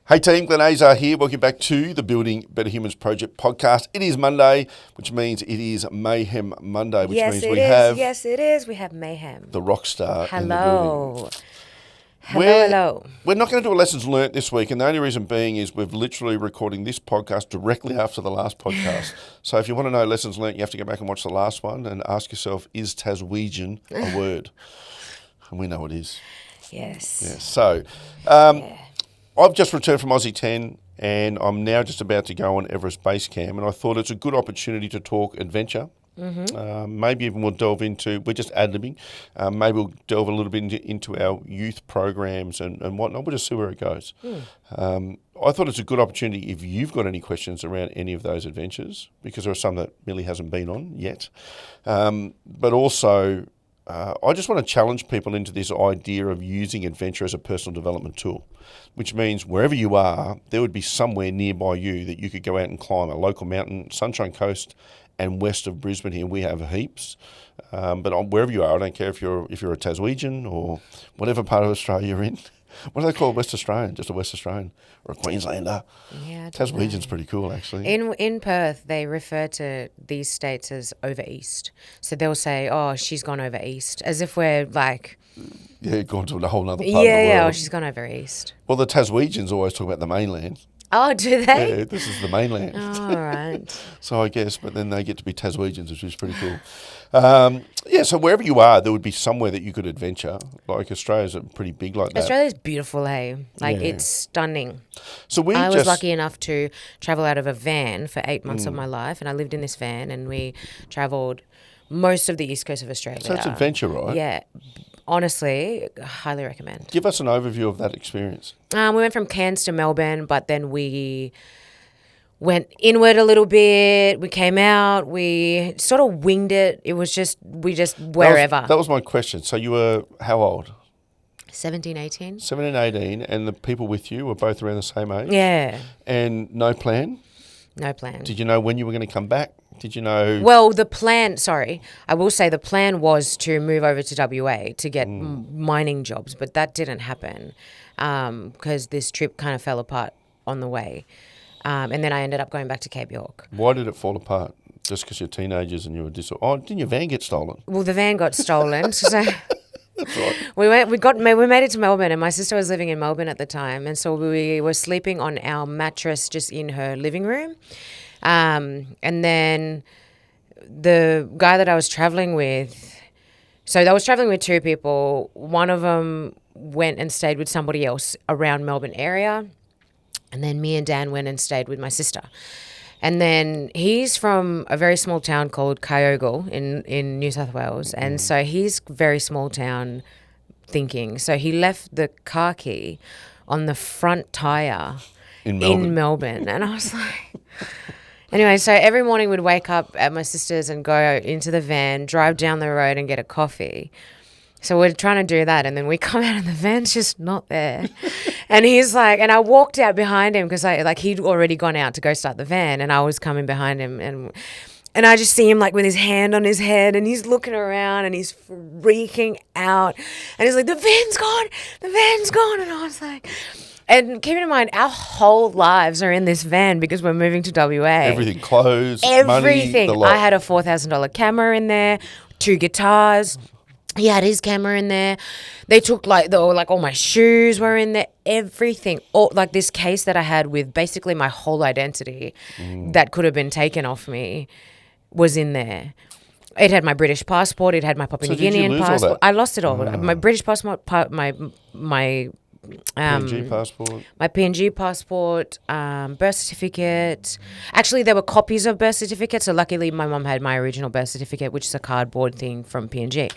Hey team, Glenn and Mili here. Welcome back to the Building Better Humans Project podcast. It is Monday, which means it is Mayhem Monday, which means we have Yes, it is. We have Mayhem. the rock star in the building. Hello. We're not going to do a lessons learnt this week, and the only reason being is we're literally recording this podcast directly after the last podcast. So if you want to know lessons learnt, you have to go back and watch the last one and ask yourself, is Taswegian a word? And we know it is. Yes. Yeah. So, I've just returned from Aussie 10 and I'm now just about to go on Everest Base Camp, and I thought it's a good opportunity to talk adventure. Maybe even we'll delve into, we're just ad-libbing, maybe we'll delve a little bit into our youth programs and whatnot. We'll just see where it goes. I thought it's a good opportunity if you've got any questions around any of those adventures, because there are some that Mili hasn't been on yet. But also, I just want to challenge people into this idea of using adventure as a personal development tool, which means wherever you are, there would be somewhere nearby you that you could go out and climb a local mountain, Sunshine Coast and west of Brisbane here. We have heaps. But wherever you are, I don't care if you're a Taswegian or whatever part of Australia you're in. What do they call West Australian? Just a West Australian or a Queenslander? Yeah, Taswegian's pretty cool, actually. In Perth, they refer to these states as over east. So they'll say, "Oh, she's gone over east," as if we're like, yeah, gone to a whole other part of the world. Yeah, she's gone over east. Well, the Taswegians always talk about the mainland. Oh, do they? Yeah, this is the mainland. Oh, all right. So I guess, but then they get to be Taswegians, which is pretty cool. So wherever you are, there would be somewhere that you could adventure. Like Australia's pretty big like that. Australia's beautiful, hey? Like, it's stunning. So I was lucky enough to travel out of a van for 8 months of my life, and I lived in this van, and we travelled most of the east coast of Australia. So it's adventure, right? Yeah. Honestly, highly recommend. Give us an overview of that experience. We went from Cairns to Melbourne, but then we went inward a little bit. We came out. We sort of winged it. It was just, wherever. That was my question. So you were how old? 17, 18. 17, 18, and the people with you were both around the same age? Yeah. And no plan? No plan. Did you know when you were going to come back? Did you know? Well, I will say the plan was to move over to WA to get mining jobs, but that didn't happen because this trip kind of fell apart on the way. And then I ended up going back to Cape York. Why did it fall apart? Just because you're teenagers and you were didn't your van get stolen? Well, the van got stolen. So That's right. we made it to Melbourne, and my sister was living in Melbourne at the time, and so we were sleeping on our mattress just in her living room. And then the guy that I was traveling with, so I was traveling with two people. One of them went and stayed with somebody else around Melbourne area. And then me and Dan went and stayed with my sister. And then he's from a very small town called Kyogle in New South Wales. And so he's very small town thinking. So he left the car key on the front tyre in Melbourne. And I was like... Anyway, so every morning we'd wake up at my sister's and go into the van, drive down the road and get a coffee. So we're trying to do that, and then we come out and the van's just not there. And he's like, and I walked out behind him because he'd already gone out to go start the van, and I was coming behind him, and I just see him like with his hand on his head, and he's looking around and he's freaking out, and he's like, the van's gone, and I was like... And keeping in mind, our whole lives are in this van because we're moving to WA. Everything, clothes, everything. money, the lot. I had a $4,000 camera in there, 2 guitars. He had his camera in there. They took all my shoes were in there. Everything, all like this case that I had with basically my whole identity that could have been taken off me was in there. It had my British passport. It had my Papua New Guinean passport. I lost it all. My British passport, my PNG passport. My PNG passport, birth certificate. Actually, there were copies of birth certificates. So luckily, my mum had my original birth certificate, which is a cardboard thing from PNG.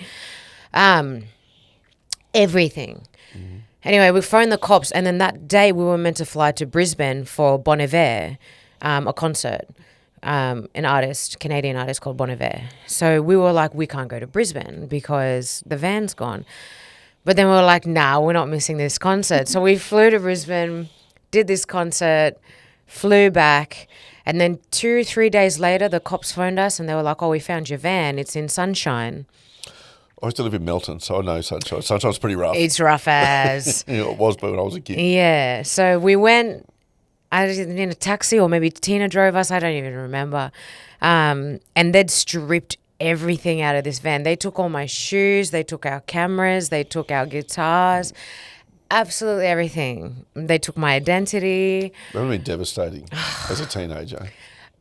Everything. Anyway, we phoned the cops, and then that day we were meant to fly to Brisbane for Bon Iver, a concert. An Canadian artist called Bon Iver. So we were like, we can't go to Brisbane because the van's gone. But then we were like, nah, we're not missing this concert. So we flew to Brisbane, did this concert, flew back. And then 2-3 days later, the cops phoned us and they were like, oh, we found your van. It's in Sunshine. I used to live in Melton, so I know Sunshine. Sunshine's pretty rough. It's rough as. It was, but when I was a kid. Yeah. So we went in a taxi, or maybe Tina drove us. I don't even remember. And they'd stripped everything out of this van. They took all my shoes. They took our cameras. They took our guitars. Absolutely everything. They took my identity. That would have been devastating as a teenager.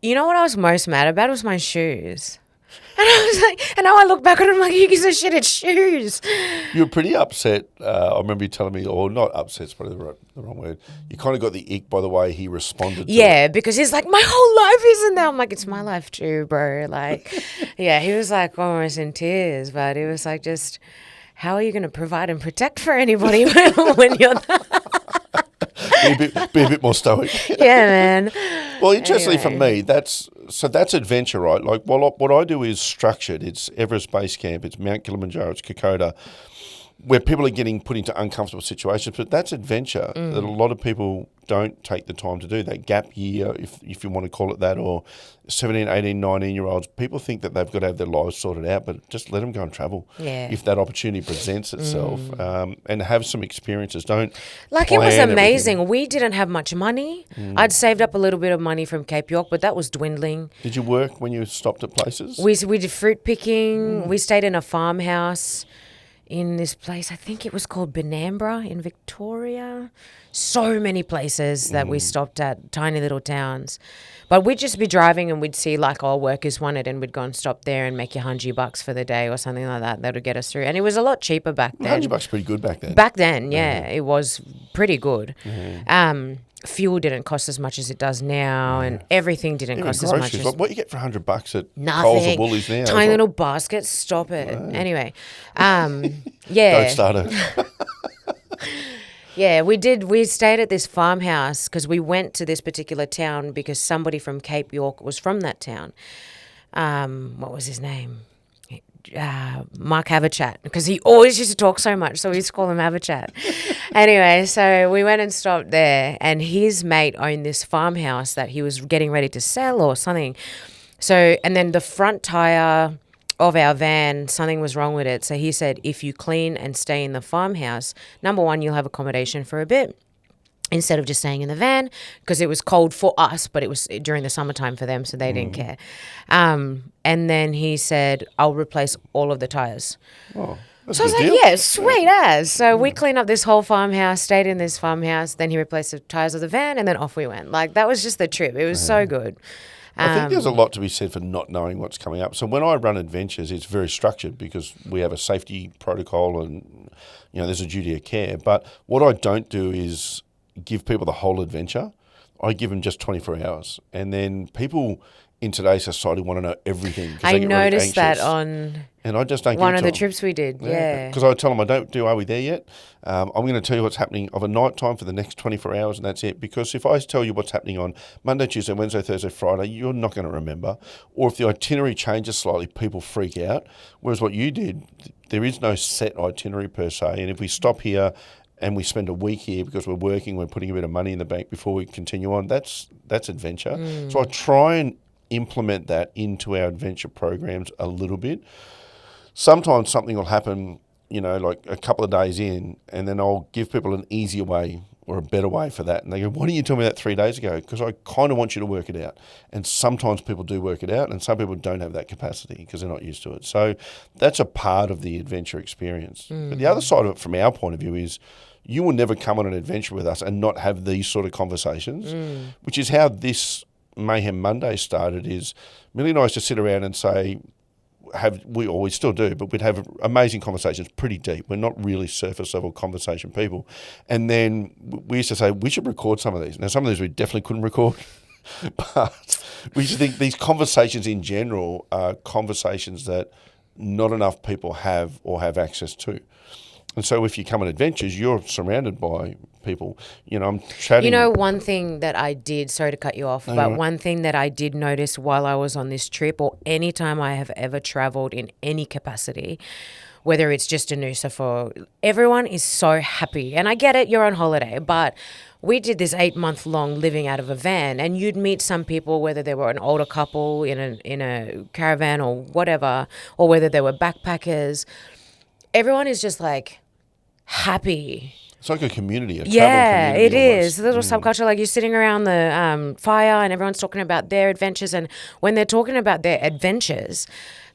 You know what I was most mad about was my shoes. And I was like, and now I look back on it, I'm like, you gives a shit, it's shoes. You were pretty upset. I remember you telling me, or not upset, it's probably the wrong word. You kind of got the ick by the way he responded to it. Yeah, because he's like, my whole life isn't there. I'm like, it's my life too, bro. Like, yeah, he was like almost in tears, but it was like, just, how are you going to provide and protect for anybody when you're Be a bit more stoic. Yeah, man. Well, interestingly Anyway. for me, that's adventure, right? Like, well, what I do is structured. It's Everest Base Camp. It's Mount Kilimanjaro. It's Kokoda, where people are getting put into uncomfortable situations. But that's adventure that a lot of people don't take the time to do. That gap year, if you want to call it that, or 17, 18, 19-year-olds, people think that they've got to have their lives sorted out, but just let them go and travel. Yeah. If that opportunity presents itself, and have some experiences. Don't Like, it was plan amazing. everything. We didn't have much money. I'd saved up a little bit of money from Cape York, but that was dwindling. Did you work when you stopped at places? We did fruit picking. We stayed in a farmhouse in this place. I think it was called Benambra in Victoria. So many places that we stopped at, tiny little towns. But we'd just be driving and we'd see like, oh, workers wanted, and we'd go and stop there and make you $100 for the day or something like that. That would get us through. And it was a lot cheaper back then. $100 pretty good back then. Back then, yeah, it was pretty good. Fuel didn't cost as much as it does now, and everything didn't Even cost as much groceries, as like what you get for $100 at Coles or nothing. Woolies now. Tiny it's little baskets. Stop it. Anyway, like, yeah, don't start it. yeah. We did. We stayed at this farmhouse because we went to this particular town because somebody from Cape York was from that town. What was his name? Mark Haverchat, because he always used to talk so much, so we used to call him Haverchat. Anyway, so we went and stopped there, and his mate owned this farmhouse that he was getting ready to sell or something. So, and then the front tire of our van, something was wrong with it. So he said, if you clean and stay in the farmhouse, number one, you'll have accommodation for a bit, instead of just staying in the van, because it was cold for us, but it was during the summertime for them, so they didn't care. And then he said, I'll replace all of the tires. Oh, that's So I a was good like, deal. yeah, sweet as. So we cleaned up this whole farmhouse, stayed in this farmhouse, then he replaced the tires of the van, and then off we went. Like, that was just the trip. It was so good. I think there's a lot to be said for not knowing what's coming up. So when I run adventures, it's very structured because we have a safety protocol and, there's a duty of care. But what I don't do is give people the whole adventure. I give them just 24 hours. And then people in today's society want to know everything. 'cause I they get really noticed that anxious. on And I just don't one give of it the to them. trips we did. Yeah. Because I tell them, I don't do, are we there yet? I'm going to tell you what's happening of a night time for the next 24 hours, and that's it. Because if I tell you what's happening on Monday, Tuesday, Wednesday, Thursday, Friday, you're not going to remember. Or if the itinerary changes slightly, people freak out. Whereas what you did, there is no set itinerary per se. And if we stop here and we spend a week here because we're working, we're putting a bit of money in the bank before we continue on, that's adventure. So I try and implement that into our adventure programs a little bit. Sometimes something will happen, like a couple of days in, and then I'll give people an easier way or a better way for that. And they go, why didn't you tell me that 3 days ago? Because I kind of want you to work it out. And sometimes people do work it out, and some people don't have that capacity because they're not used to it. So that's a part of the adventure experience. But the other side of it from our point of view is you will never come on an adventure with us and not have these sort of conversations, which is how this Mayhem Monday started. Is Millie and I used to sit around and say, we still do, but we'd have amazing conversations, pretty deep. We're not really surface level conversation people. And then we used to say, we should record some of these. Now, some of these we definitely couldn't record, but we used to think these conversations in general are conversations that not enough people have or have access to. And so if you come on adventures, you're surrounded by people. I'm chatting. One thing that I did, sorry to cut you off, but one thing that I did notice while I was on this trip, or any time I have ever traveled in any capacity, whether it's just a Noosa for, everyone is so happy. And I get it, you're on holiday, but we did this 8-month-long living out of a van, and you'd meet some people, whether they were an older couple in a caravan or whatever, or whether they were backpackers. everyone is just like happy. It's like a community, a travel Yeah, community it almost. is. A little subculture, like you're sitting around the fire and everyone's talking about their adventures. And when they're talking about their adventures,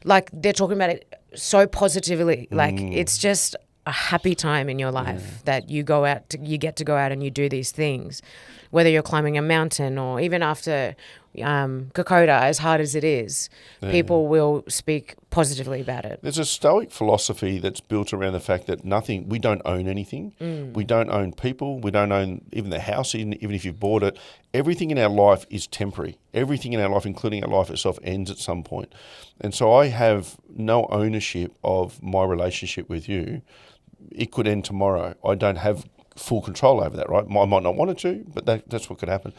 like they're talking about it so positively. Like it's just a happy time in your life that you go out, you get to go out and you do these things, whether you're climbing a mountain or even after Kokoda, as hard as it is, people will speak positively about it. There's a Stoic philosophy that's built around the fact that we don't own anything. We don't own people. We don't own even the house, even if you've bought it. Everything in our life is temporary. Everything in our life, including our life itself, ends at some point. And so I have no ownership of my relationship with you. It could end tomorrow. I don't have full control over that, right? I might not want it to, but that's what could happen.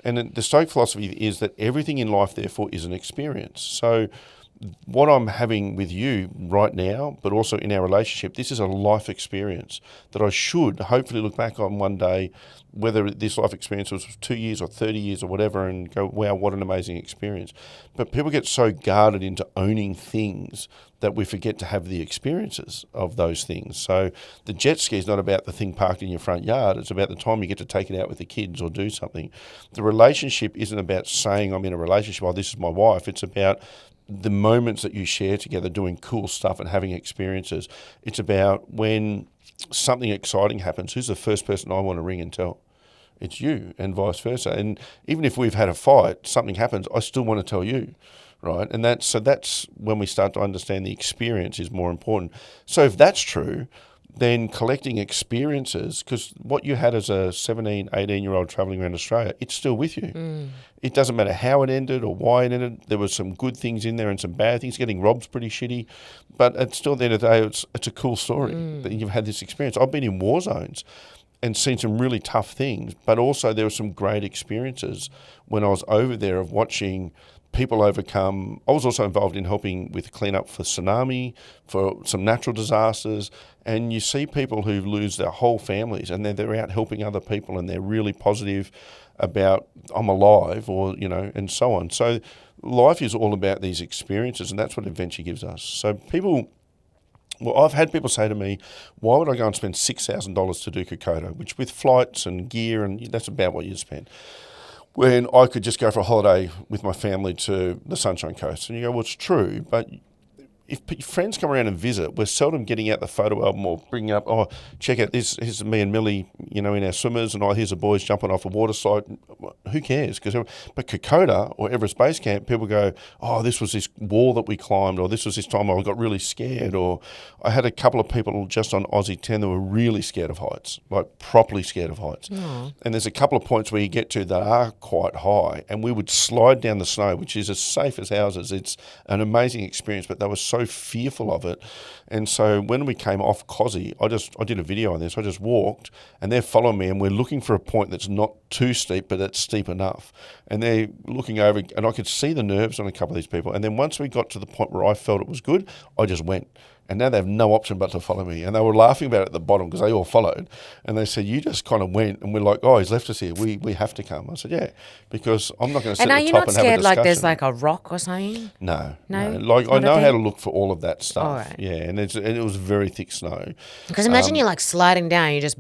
And the Stoic philosophy is that everything in life, therefore, is an experience. So what I'm having with you right now, but also in our relationship, this is a life experience that I should hopefully look back on one day, whether this life experience was 2 years or 30 years or whatever, and go, wow, what an amazing experience. But people get so guarded into owning things that we forget to have the experiences of those things. So the jet ski is not about the thing parked in your front yard. It's about the time you get to take it out with the kids or do something. The relationship isn't about saying I'm in a relationship, oh, this is my wife. It's about the moments that you share together doing cool stuff and having experiences. It's about when something exciting happens, who's the first person I want to ring and tell? It's you, and vice versa. And even if we've had a fight, something happens, I still want to tell you, right? And that's when we start to understand the experience is more important. So if that's true, then collecting experiences, because what you had as a 17, 18-year-old travelling around Australia, it's still with you. It doesn't matter how it ended or why it ended. There were some good things in there and some bad things. Getting robbed's pretty shitty, but it's still, at the end of the day, it's a cool story that you've had this experience. I've been in war zones and seen some really tough things, but also there were some great experiences when I was over there of watching people overcome. I was also involved in helping with cleanup for tsunami, for some natural disasters, and you see people who lose their whole families and they're out helping other people and they're really positive about I'm alive, or, and so on. So life is all about these experiences, and that's what adventure gives us. So I've had people say to me, why would I go and spend $6,000 to do Kokoda, which with flights and gear, and that's about what you spend, when I could just go for a holiday with my family to the Sunshine Coast. And you go, well, it's true, but if friends come around and visit, we're seldom getting out the photo album or bringing up, oh, check out this, here's me and Mili, in our swimmers, and here's the boys jumping off a water slide. Who cares? But Kokoda or Everest Base Camp, people go, oh, this was this wall that we climbed, or this was this time I got really scared, or I had a couple of people just on Aussie 10 that were really scared of heights, like properly scared of heights. Aww. And there's a couple of points where you get to that are quite high, and we would slide down the snow, which is as safe as houses. It's an amazing experience, but they were so fearful of it. And so when we came off Cozzy, I did a video on this. I just walked and they're following me, and we're looking for a point that's not too steep, but it's steep enough. And they're looking over, and I could see the nerves on a couple of these people. And then once we got to the point where I felt it was good, I just went. And now they have no option but to follow me. And they were laughing about it at the bottom because they all followed. And they said, you just kind of went. And we're like, oh, he's left us here. We have to come. I said, yeah, because I'm not going to sit at the top and have a discussion. And are you not scared like there's like a rock or something? No. Like I know how to look for all of that stuff. All right. Yeah, and it was very thick snow. Because imagine you're like sliding down, you're just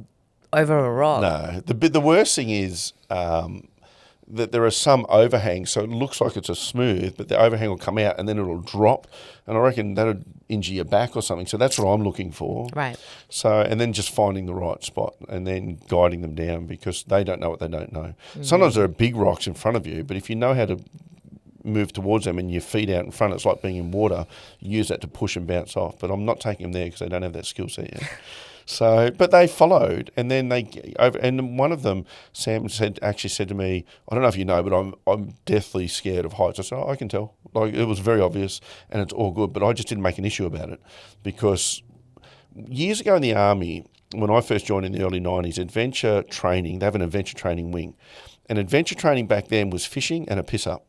over a rock. No. The worst thing is that there are some overhangs, so it looks like it's a smooth, but the overhang will come out and then it'll drop, and I reckon that'll injure your back or something. So that's what I'm looking for. Right. So, and then just finding the right spot and then guiding them down, because they don't know what they don't know. Sometimes there are big rocks in front of you, but if you know how to move towards them and your feet out in front, it's like being in water. You use that to push and bounce off. But I'm not taking them there because they don't have that skill set yet. So, but they followed, and then and one of them, Sam, actually said to me, I don't know if you know, but I'm deathly scared of heights. I said, I can tell. Like, it was very obvious, and it's all good, but I just didn't make an issue about it, because years ago in the Army, when I first joined in the early 90s, adventure training, they have an adventure training wing, and adventure training back then was fishing and a piss-up.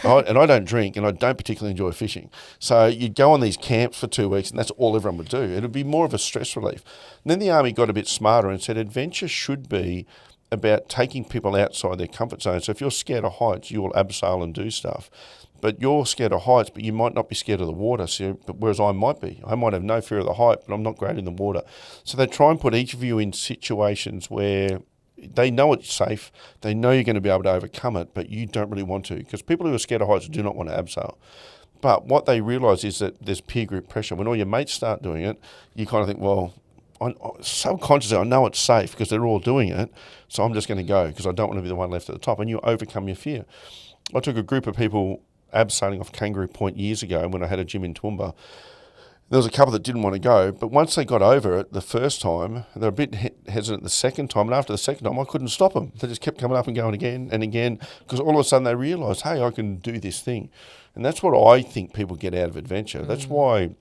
And I don't drink, and I don't particularly enjoy fishing. So you'd go on these camps for 2 weeks, and that's all everyone would do. It would be more of a stress relief. And then the Army got a bit smarter and said adventure should be about taking people outside their comfort zone. So if you're scared of heights, you will abseil and do stuff. But you're scared of heights, but you might not be scared of the water. So, but whereas I might be. I might have no fear of the height, but I'm not great in the water. So they try and put each of you in situations where they know it's safe, they know you're going to be able to overcome it, but you don't really want to. Because people who are scared of heights do not want to abseil. But what they realise is that there's peer group pressure. When all your mates start doing it, you kind of think, well, subconsciously I know it's safe because they're all doing it, so I'm just going to go because I don't want to be the one left at the top. And you overcome your fear. I took a group of people abseiling off Kangaroo Point years ago when I had a gym in Toowoomba. There was a couple that didn't want to go, but once they got over it the first time, they were a bit hesitant the second time, and after the second time, I couldn't stop them. They just kept coming up and going again and again, because all of a sudden they realised, hey, I can do this thing. And that's what I think people get out of adventure. That's why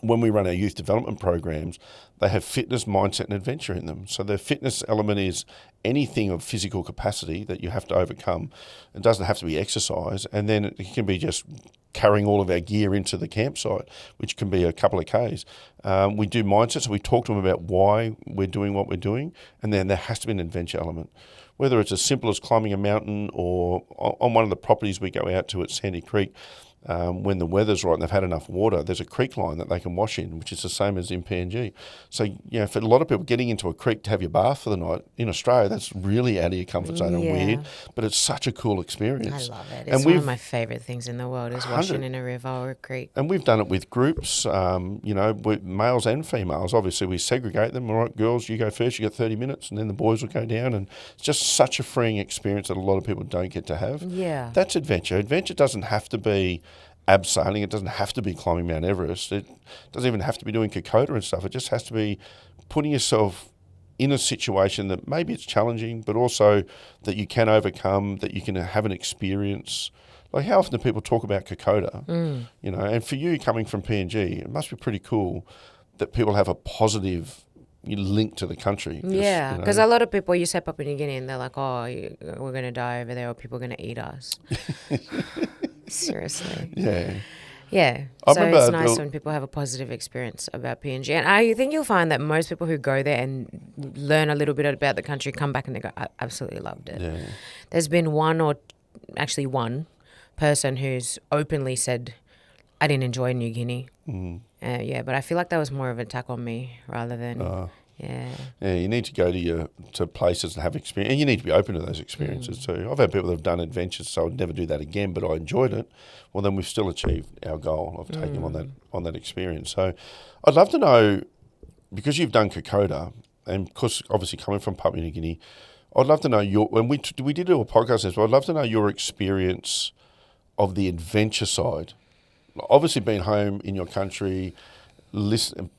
when we run our youth development programs, they have fitness, mindset and adventure in them. So the fitness element is anything of physical capacity that you have to overcome. It doesn't have to be exercise. And then it can be just carrying all of our gear into the campsite, which can be a couple of Ks. We do mindset, so we talk to them about why we're doing what we're doing. And then there has to be an adventure element. Whether it's as simple as climbing a mountain or on one of the properties we go out to at Sandy Creek, when the weather's right and they've had enough water, there's a creek line that they can wash in, which is the same as in PNG. So, for a lot of people, getting into a creek to have your bath for the night, in Australia, that's really out of your comfort zone and weird, but it's such a cool experience. I love it. It's one of my favourite things in the world is washing in a river or a creek. And we've done it with groups, with males and females. Obviously, we segregate them. All right, girls, you go first, you got 30 minutes, and then the boys will go down. And it's just such a freeing experience that a lot of people don't get to have. Yeah. That's adventure. Adventure doesn't have to be abseiling. It doesn't have to be climbing Mount Everest. It doesn't even have to be doing Kokoda and stuff. It just has to be putting yourself in a situation that maybe it's challenging, but also that you can overcome, that you can have an experience. Like, how often do people talk about Kokoda? And for you coming from PNG, it must be pretty cool that people have a positive link to the country. Yeah, because a lot of people, you say Papua New Guinea and they're like, oh, we're going to die over there or people are going to eat us. Seriously. Yeah. Yeah. So it's nice when people have a positive experience about PNG. And I think you'll find that most people who go there and learn a little bit about the country come back and they go, I absolutely loved it. Yeah. There's been one person who's openly said, I didn't enjoy New Guinea. But I feel like that was more of an attack on me rather than... Yeah, you need to go to places and have experience, and you need to be open to those experiences too. I've had people that have done adventures, so I'd never do that again, but I enjoyed it. Well, then we've still achieved our goal of taking on that experience. So I'd love to know, because you've done Kokoda, and because obviously coming from Papua New Guinea, I'd love to know when we did do a podcast as well, I'd love to know your experience of the adventure side. Obviously being home in your country,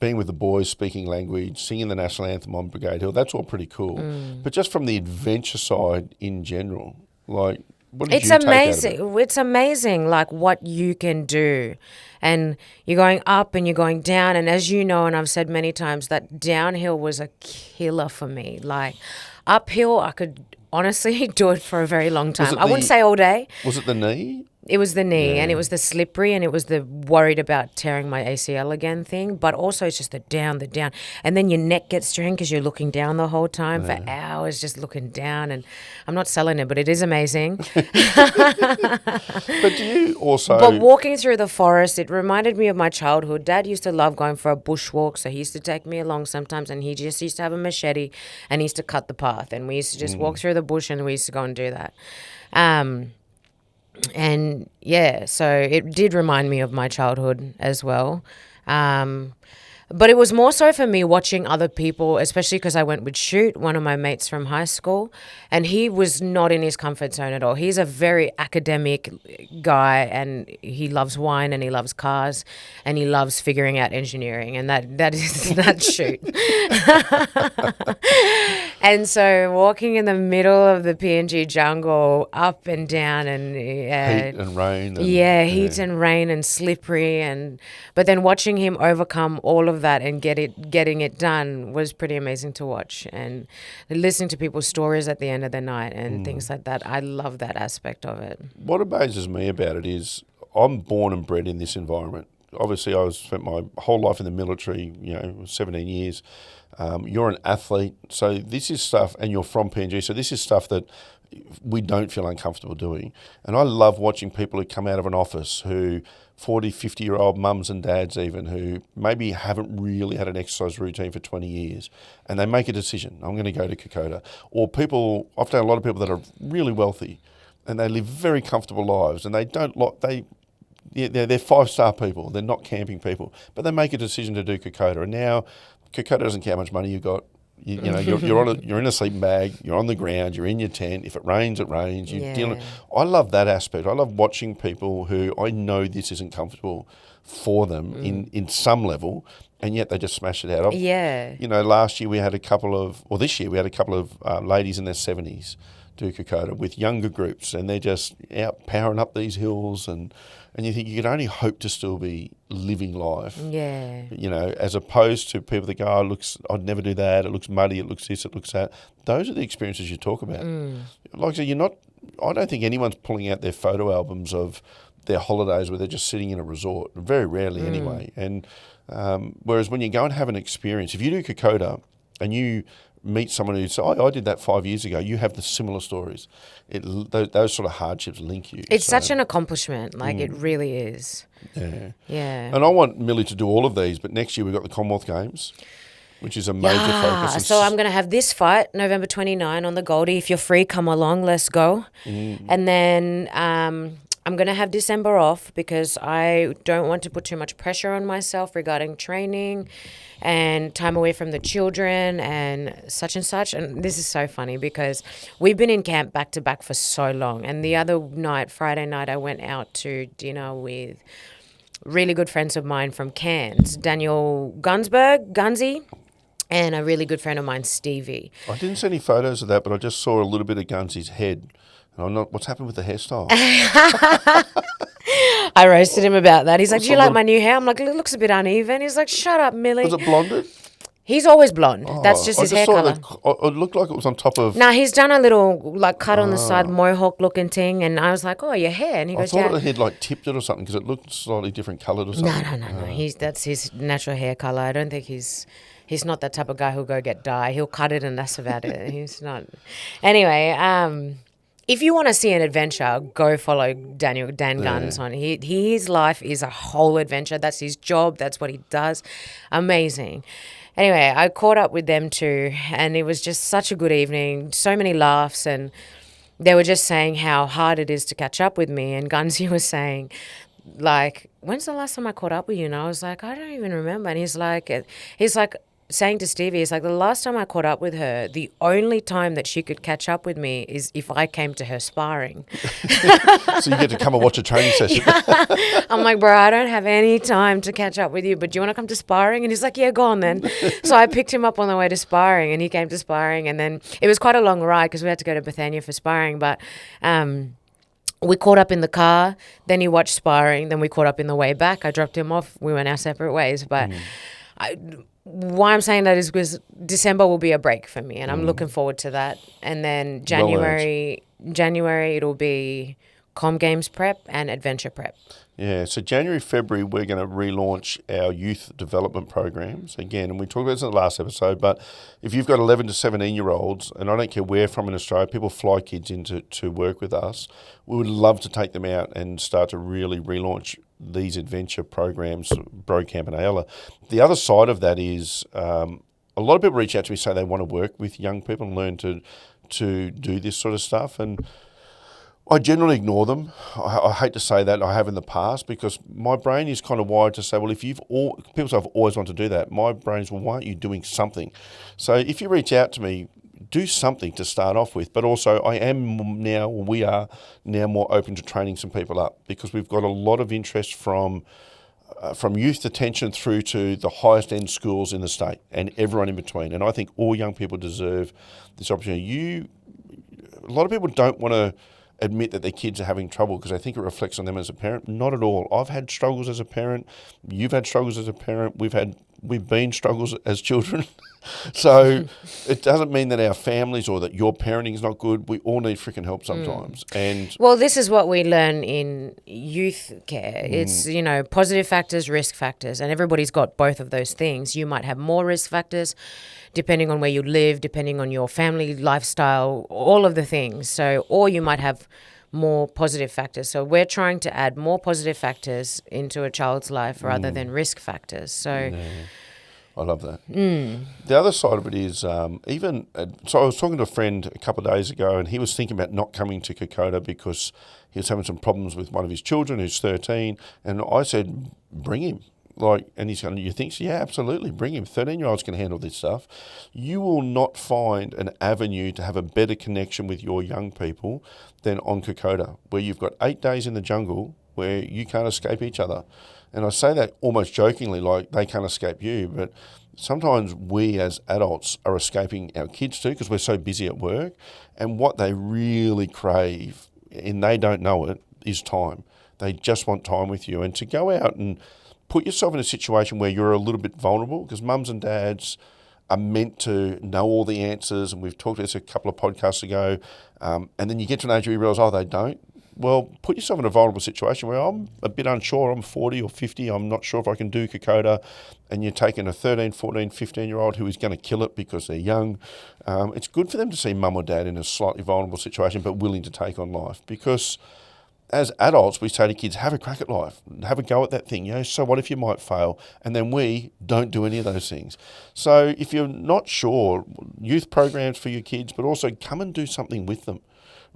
being with the boys, speaking language, singing the national anthem on Brigade Hill, that's all pretty cool. But just from the adventure side in general, like, what did you take out of it? It's amazing, like, what you can do. And you're going up and you're going down. And as you know, and I've said many times, that downhill was a killer for me. Like, uphill, I could honestly do it for a very long time. I wouldn't say all day. Was it the knee? It was the knee, and it was the slippery, and it was the worried about tearing my ACL again thing. But also it's just the down. And then your neck gets strained because you're looking down the whole time for hours, just looking down. And I'm not selling it, but it is amazing. But do you also... But walking through the forest, it reminded me of my childhood. Dad used to love going for a bushwalk, so he used to take me along sometimes, and he just used to have a machete, and he used to cut the path. And we used to just walk through the bush, and we used to go and do that. And yeah, so it did remind me of my childhood as well. But it was more so for me watching other people, especially because I went with Shoot, one of my mates from high school, and he was not in his comfort zone at all. He's a very academic guy, and he loves wine and he loves cars and he loves figuring out engineering, and that is that Shoot. And so walking in the middle of the PNG jungle, up and down, and heat and rain. Heat and rain and slippery, but then watching him overcome all of that and getting it done was pretty amazing to watch. And listening to people's stories at the end of the night and things like that, I love that aspect of it. What amazes me about it is I'm born and bred in this environment. Obviously, I spent my whole life in the military, 17 years. You're an athlete, so this is stuff, and you're from PNG, so this is stuff that we don't feel uncomfortable doing. And I love watching people who come out of an office who 40, 50-year-old mums and dads even who maybe haven't really had an exercise routine for 20 years and they make a decision, I'm going to go to Kokoda. Or people, I've done a lot of people that are really wealthy and they live very comfortable lives and they're 5-star people, they're not camping people, but they make a decision to do Kokoda. And now Kokoda doesn't care how much money you've got. You're in a sleeping bag. You're on the ground. You're in your tent. If it rains, it rains. I love that aspect. I love watching people who I know this isn't comfortable for them in some level, and yet they just smash it out. Last year we had this year we had a couple of ladies in their 70s do Kokoda with younger groups, and they're just out powering up these hills and you think you could only hope to still be living life. Yeah. As opposed to people that go, I'd never do that, it looks muddy, it looks this, it looks that. Those are the experiences you talk about. Like I said, I don't think anyone's pulling out their photo albums of their holidays where they're just sitting in a resort, very rarely anyway. And whereas when you go and have an experience, if you do Kokoda and you meet someone who says, I did that 5 years ago, you have the similar stories. Those sort of hardships link you. It's such an accomplishment. It really is. Yeah. Yeah. And I want Mili to do all of these, but next year we've got the Commonwealth Games, which is a major focus. So I'm going to have this fight November 29 on the Goldie. If you're free, come along, let's go. And then I'm going to have December off because I don't want to put too much pressure on myself regarding training and time away from the children and such. And this is so funny because we've been in camp back to back for so long. And the other night, Friday night, I went out to dinner with really good friends of mine from Cairns, Daniel Gunsy, and a really good friend of mine, Stevie. I didn't see any photos of that, but I just saw a little bit of Gunsy's head. And what's happened with the hairstyle? I roasted him about that. He's like, do you like my new hair? I'm like, it looks a bit uneven. He's like, shut up, Mili. Was it blonded? He's always blonde. That's just his hair colour. It looked like it was on top of... Nah, he's done a little cut on the side, mohawk looking thing. And I was like, oh, your hair. And he goes, I thought he'd tipped it or something because it looked slightly different coloured or something. No. That's his natural hair colour. I don't think he's not that type of guy who'll go get dye. He'll cut it and that's about it. He's not... Anyway, if you want to see an adventure, go follow Dan Guns on. His life is a whole adventure. That's his job. That's what he does. Amazing. Anyway, I caught up with them too, and it was just such a good evening. So many laughs, and they were just saying how hard it is to catch up with me. And Gunsy was saying, when's the last time I caught up with you? And I was like, I don't even remember. And he's like saying to Stevie, he's like, the last time I caught up with her, the only time that she could catch up with me is if I came to her sparring. So you get to come and watch a training session. I'm like, bro, I don't have any time to catch up with you, but do you want to come to sparring? And he's like, yeah, go on then. So I picked him up on the way to sparring and he came to sparring, and then it was quite a long ride because we had to go to Bethania for sparring, but we caught up in the car, then he watched sparring, then we caught up in the way back. I dropped him off. We went our separate ways, but why I'm saying that is because December will be a break for me, and I'm looking forward to that. And then January it'll be Com Games prep and adventure prep. Yeah, so January, February, we're going to relaunch our youth development programs again. And we talked about this in the last episode, but if you've got 11 to 17-year-olds, and I don't care where from in Australia, people fly kids in to work with us, we would love to take them out and start to really relaunch these adventure programs, Bro Camp and Ayala. The other side of that is a lot of people reach out to me saying they want to work with young people and learn to do this sort of stuff. And I generally ignore them. I hate to say that, I have in the past, because my brain is kind of wired to say, well, if people say I've always wanted to do that, my brain is, well, why aren't you doing something? So if you reach out to me, do something to start off with, but also we are now more open to training some people up, because we've got a lot of interest from youth detention through to the highest end schools in the state and everyone in between. And I think all young people deserve this opportunity. A lot of people don't want to admit that their kids are having trouble because they think it reflects on them as a parent. Not at all. I've had struggles as a parent. You've had struggles as a parent. We've had we've been struggles as children. So it doesn't mean that our families or that your parenting is not good. We all need freaking help sometimes. And well, this is what we learn in youth care. It's, positive factors, risk factors, and everybody's got both of those things. You might have more risk factors depending on where you live, depending on your family lifestyle, all of the things. So, or you might have more positive factors. So we're trying to add more positive factors into a child's life rather than risk factors. So I love that. The other side of it is so I was talking to a friend a couple of days ago, and he was thinking about not coming to Kokoda because he was having some problems with one of his children who's 13, and I said, bring him. And he's going, you think so? Yeah, absolutely, bring him. 13-year-olds can handle this stuff. You will not find an avenue to have a better connection with your young people than on Kokoda, where you've got 8 days in the jungle where you can't escape each other. And I say that almost jokingly, like they can't escape you, but sometimes we as adults are escaping our kids too because we're so busy at work. And what they really crave, and they don't know it, is time. They just want time with you. And to go out and put yourself in a situation where you're a little bit vulnerable, because mums and dads are meant to know all the answers, and we've talked about this a couple of podcasts ago, and then you get to an age where you realise, they don't. Well, put yourself in a vulnerable situation where I'm a bit unsure, I'm 40 or 50, I'm not sure if I can do Kokoda, and you're taking a 13, 14, 15-year-old who is going to kill it because they're young. It's good for them to see mum or dad in a slightly vulnerable situation but willing to take on life, because as adults, we say to kids, have a crack at life, have a go at that thing. So what if you might fail? And then we don't do any of those things. So if you're not sure, youth programs for your kids, but also come and do something with them.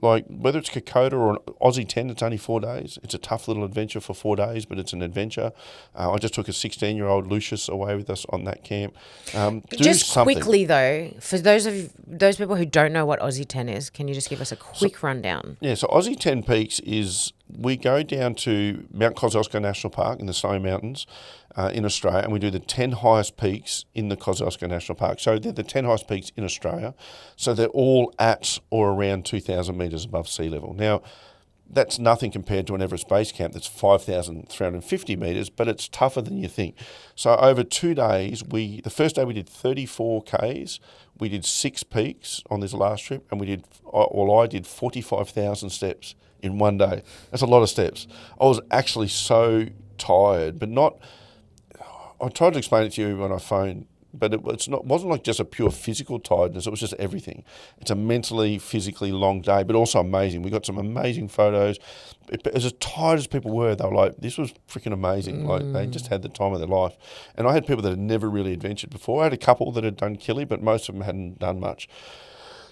Like whether it's Kokoda or an Aussie 10, it's only 4 days. It's a tough little adventure for 4 days, but it's an adventure. I just took a 16-year-old Lucius away with us on that camp. Just quickly though, for those people who don't know what Aussie 10 is, can you just give us a quick rundown? Yeah, so Aussie 10 Peaks is, we go down to Mount Kosciuszko National Park in the Snowy Mountains in Australia, and we do the 10 highest peaks in the Kosciuszko National Park. So they're the 10 highest peaks in Australia. So they're all at or around 2,000 metres above sea level. Now, that's nothing compared to an Everest base camp that's 5,350 metres, but it's tougher than you think. So over 2 days, the first day we did 34 Ks, we did 6 peaks on this last trip, and I did 45,000 steps in 1 day. That's a lot of steps. I was actually so tired, but not... I tried to explain it to you when I phoned, but it wasn't like just a pure physical tiredness. It was just everything. It's a mentally, physically long day, but also amazing. We got some amazing photos. As tired as people were, they were like, this was freaking amazing. Like they just had the time of their life. And I had people that had never really adventured before. I had a couple that had done Kili, but most of them hadn't done much.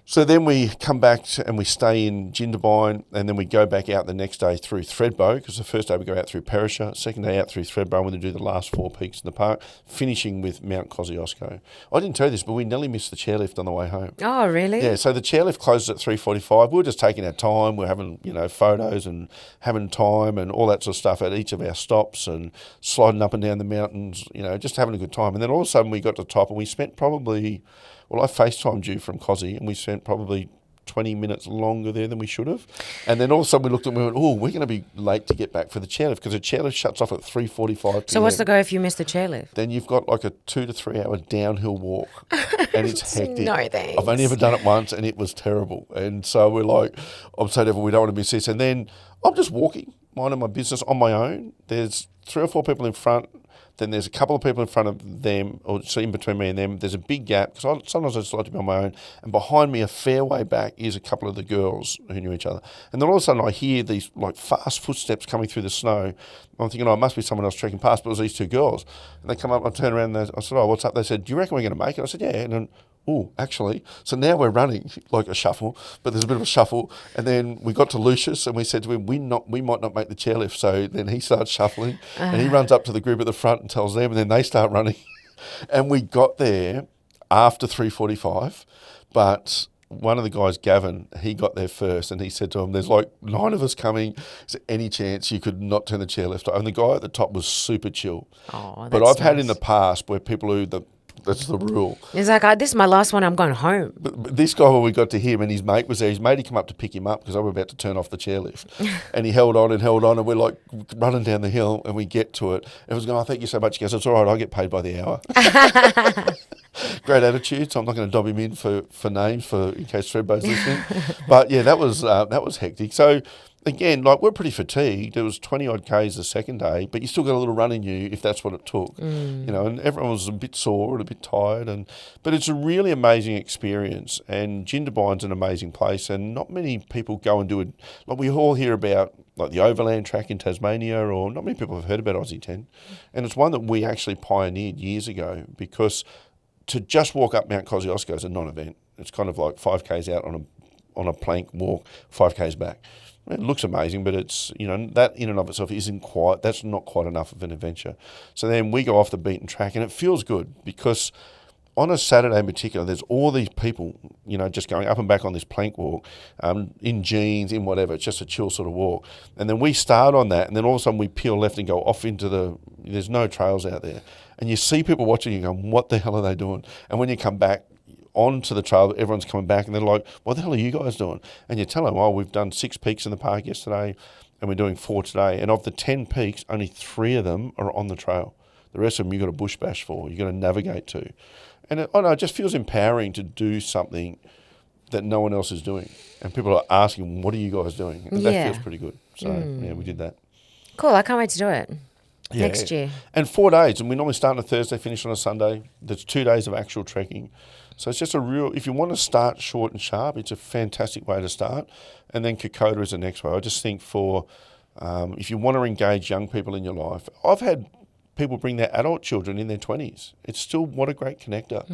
So then we come back and we stay in Jindabyne, and then we go back out the next day through Thredbo, because the first day we go out through Perisher, second day out through Thredbo, and we do the last 4 peaks in the park, finishing with Mount Kosciuszko. I didn't tell you this, but we nearly missed the chairlift on the way home. Oh, really? Yeah, so the chairlift closes at 3:45. We were just taking our time. We're having, photos and having time and all that sort of stuff at each of our stops and sliding up and down the mountains, just having a good time. And then all of a sudden we got to the top and we spent probably... Well, I FaceTimed you from Cosy, and we spent probably 20 minutes longer there than we should have. And then all of a sudden we looked and we went, we're going to be late to get back for the chairlift, because the chairlift shuts off at 3:45 p.m. So what's the go if you miss the chairlift? Then you've got like a 2 to 3 hour downhill walk, and it's hectic. No thanks. I've only ever done it once, and it was terrible. And so we're like, I'm so devil, we don't want to miss this. And then I'm just walking, minding my business on my own. There's 3 or 4 people in front. Then there's a couple of people in front of them, or so in between me and them. There's a big gap, because sometimes I just like to be on my own. And behind me, a fair way back, is a couple of the girls who knew each other. And then all of a sudden I hear these like fast footsteps coming through the snow. I'm thinking, it must be someone else trekking past, but it was these 2 girls. And they come up, I turn around, and I said, what's up? They said, do you reckon we're going to make it? I said, yeah. And then, actually. So now we're running like a shuffle, but there's a bit of a shuffle. And then we got to Lucius, and we said to him, we might not make the chairlift. So then he starts shuffling, and he runs up to the group at the front and tells them, and then they start running. And we got there after 3:45, but one of the guys, Gavin, he got there first, and he said to him, there's like 9 of us coming. Is there any chance you could not turn the chairlift on? And the guy at the top was super chill. Oh, but I've had in the past where people who That's the rule. He's like, this is my last one. I'm going home. But this guy, when we got to him and his mate was there, his mate had come up to pick him up because I was about to turn off the chairlift. And he held on, and we're like running down the hill, and we get to it. And it was going, oh, thank you so much. He goes, it's all right, I get paid by the hour. Great attitude, so I'm not going to dob him in for names in case Threadbow's listening. But yeah, that was hectic. So again, like we're pretty fatigued. It was 20 odd Ks the second day, but you still got a little run in you if that's what it took. You know, and everyone was a bit sore and a bit tired, but it's a really amazing experience. And Jindabyne's an amazing place, and not many people go and do it. Like we all hear about like the Overland Track in Tasmania, or not many people have heard about Aussie 10, and it's one that we actually pioneered years ago because to just walk up Mount Kosciuszko is a non-event. It's kind of like 5Ks out on a plank walk, 5Ks back. It looks amazing, but it's, you know, that in and of itself that's not quite enough of an adventure. So then we go off the beaten track, and it feels good because on a Saturday in particular, there's all these people, you know, just going up and back on this plank walk, in jeans, in whatever. It's just a chill sort of walk. And then we start on that, and then all of a sudden we peel left and go off into there's no trails out there. And you see people watching you going, what the hell are they doing? And when you come back onto the trail, everyone's coming back, and they're like, what the hell are you guys doing? And you tell them, oh, we've done 6 peaks in the park yesterday, and we're doing 4 today. And of the 10 peaks, only 3 of them are on the trail. The rest of them you've got to bush bash for, you've got to navigate to. And it just feels empowering to do something that no one else is doing. And people are asking, what are you guys doing? And that feels pretty good. So, yeah, we did that. Cool. I can't wait to do it. Yeah. Next year. And 4 days. And we normally start on a Thursday, finish on a Sunday. There's 2 days of actual trekking. So it's just if you want to start short and sharp, it's a fantastic way to start. And then Kokoda is the next way. I just think if you want to engage young people in your life, I've had people bring their adult children in their 20s. It's still what a great connector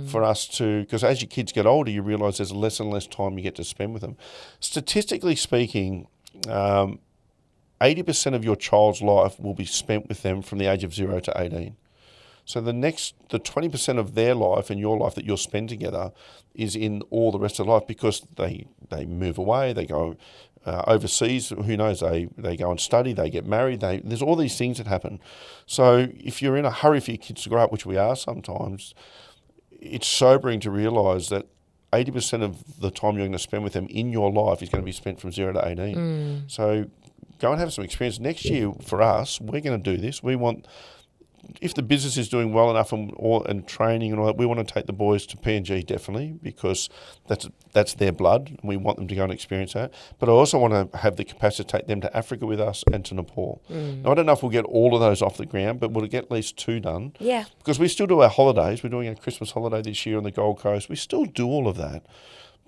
for us because as your kids get older, you realise there's less and less time you get to spend with them. Statistically speaking, 80% of your child's life will be spent with them from the age of 0 to 18. So the 20% of their life and your life that you'll spend together is in all the rest of life because they move away, they go overseas, who knows, they go and study, they get married, there's all these things that happen. So if you're in a hurry for your kids to grow up, which we are sometimes, it's sobering to realise that 80% of the time you're going to spend with them in your life is going to be spent from 0 to 18. So go and have some experience. Next year for us, we're going to do this. We want, if the business is doing well enough and training and all that, we want to take the boys to PNG definitely because that's their blood and we want them to go and experience that. But I also want to have the capacity to take them to Africa with us and to Nepal. Now, I don't know if we'll get all of those off the ground, but we'll get at least 2 done. Yeah. Because we still do our holidays. We're doing a Christmas holiday this year on the Gold Coast. We still do all of that.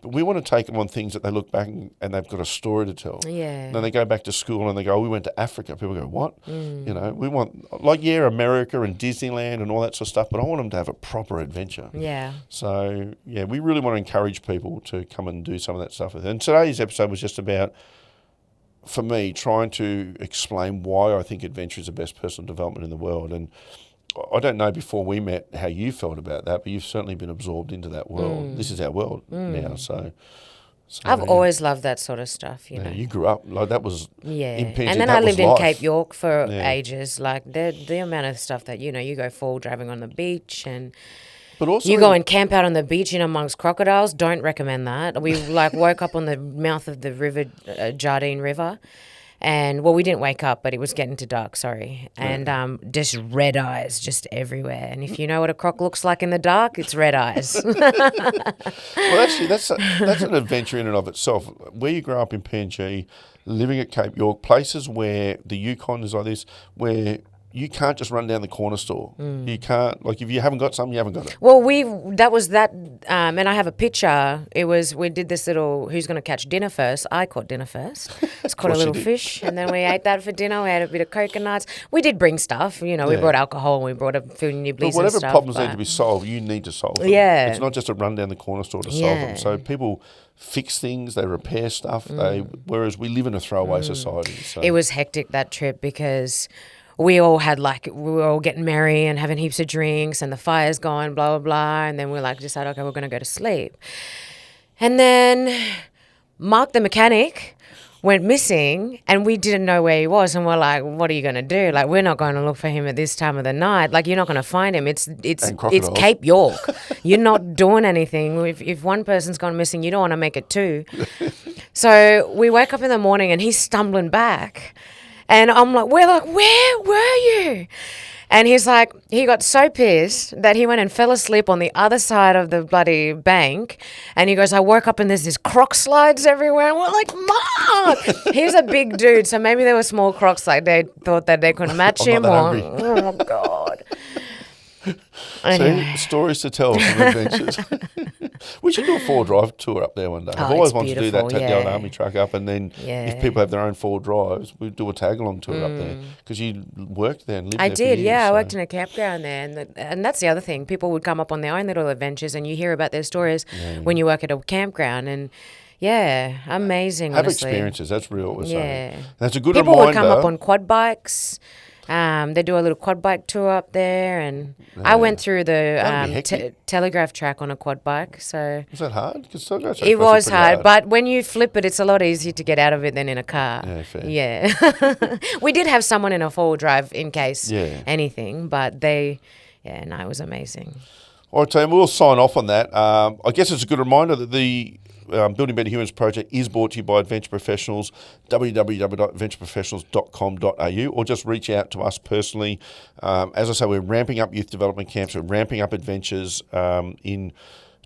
But we want to take them on things that they look back and they've got a story to tell. Yeah. And then they go back to school and they go, oh, we went to Africa. People go, what? You know, we want, America and Disneyland and all that sort of stuff, but I want them to have a proper adventure. Yeah. So, yeah, we really want to encourage people to come and do some of that stuff with it. And today's episode was just about, for me, trying to explain why I think adventure is the best personal development in the world. And I don't know before we met how you felt about that, but you've certainly been absorbed into that world. This is our world now, so I've always loved that sort of stuff, you know. You grew up, like that was impinging. And then I lived in Cape York for ages, like the amount of stuff that, you know, you go fall driving on the beach and but also you go and camp out on the beach in amongst crocodiles, don't recommend that. We woke up on the mouth of the river, Jardine River. And, well, we didn't wake up, but it was getting to dark, sorry. And just red eyes just everywhere. And if you know what a croc looks like in the dark, it's red eyes. Well, actually, that's an adventure in and of itself. Where you grow up in PNG, living at Cape York, places where the Yukon is like this, where you can't just run down the corner store. You can't, like, if you haven't got something, you haven't got it. Well, and I have a picture. We did this little, who's going to catch dinner first? I caught dinner first. It's caught a little fish, and then we ate that for dinner. We had a bit of coconuts. We did bring stuff, you know, we brought alcohol, and we brought a few nibblies and stuff. Whatever problems need to be solved, you need to solve them. Yeah. It's not just a run down the corner store to solve them. So people fix things, they repair stuff, whereas we live in a throwaway society. So. It was hectic, that trip, because we were all getting merry and having heaps of drinks and the fire's going, blah, blah, blah. And then we decided, okay, we're going to go to sleep. And then Mark, the mechanic, went missing, and we didn't know where he was, and we're like, what are you going to do? Like, we're not going to look for him at this time of the night. Like, you're not going to find him. It's Cape York. You're not doing anything. If one person's gone missing, you don't want to make it two. So we wake up in the morning and he's stumbling back, and we're like, where were you? And he's like, he got so pissed that he went and fell asleep on the other side of the bloody bank. And he goes, I woke up and there's these croc slides everywhere. And we're like, Mom! He's a big dude, so maybe they were small crocs. Like, they thought that they could match him. Oh, God. See, stories to tell from adventures. We should do a 4-drive tour up there one day. I've always wanted to do that, take the old army truck up, and then if people have their own 4 drives, we'd do a tag-along tour up there. Because you worked there and lived there for years. I worked in a campground there. And that's the other thing. People would come up on their own little adventures, and you hear about their stories when you work at a campground. And amazing, have honestly. Experiences, that's real. What we're saying. That's a good reminder. People would come up on quad bikes. They do a little quad bike tour up there, and I went through the telegraph track on a quad bike. So was that hard? It was hard, but when you flip it, it's a lot easier to get out of it than in a car. Yeah, fair. Yeah. We did have someone in a 4-wheel drive in case anything, but it was amazing. All right, team, we'll sign off on that. I guess it's a good reminder that the Building Better Humans project is brought to you by Adventure Professionals, www.adventureprofessionals.com.au, or just reach out to us personally. As I say, we're ramping up youth development camps, we're ramping up adventures in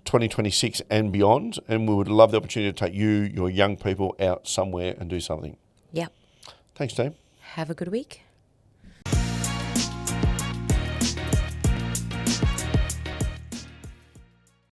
2026 and beyond, and we would love the opportunity to take you, your young people, out somewhere and do something. Yep. Thanks, team. Have a good week.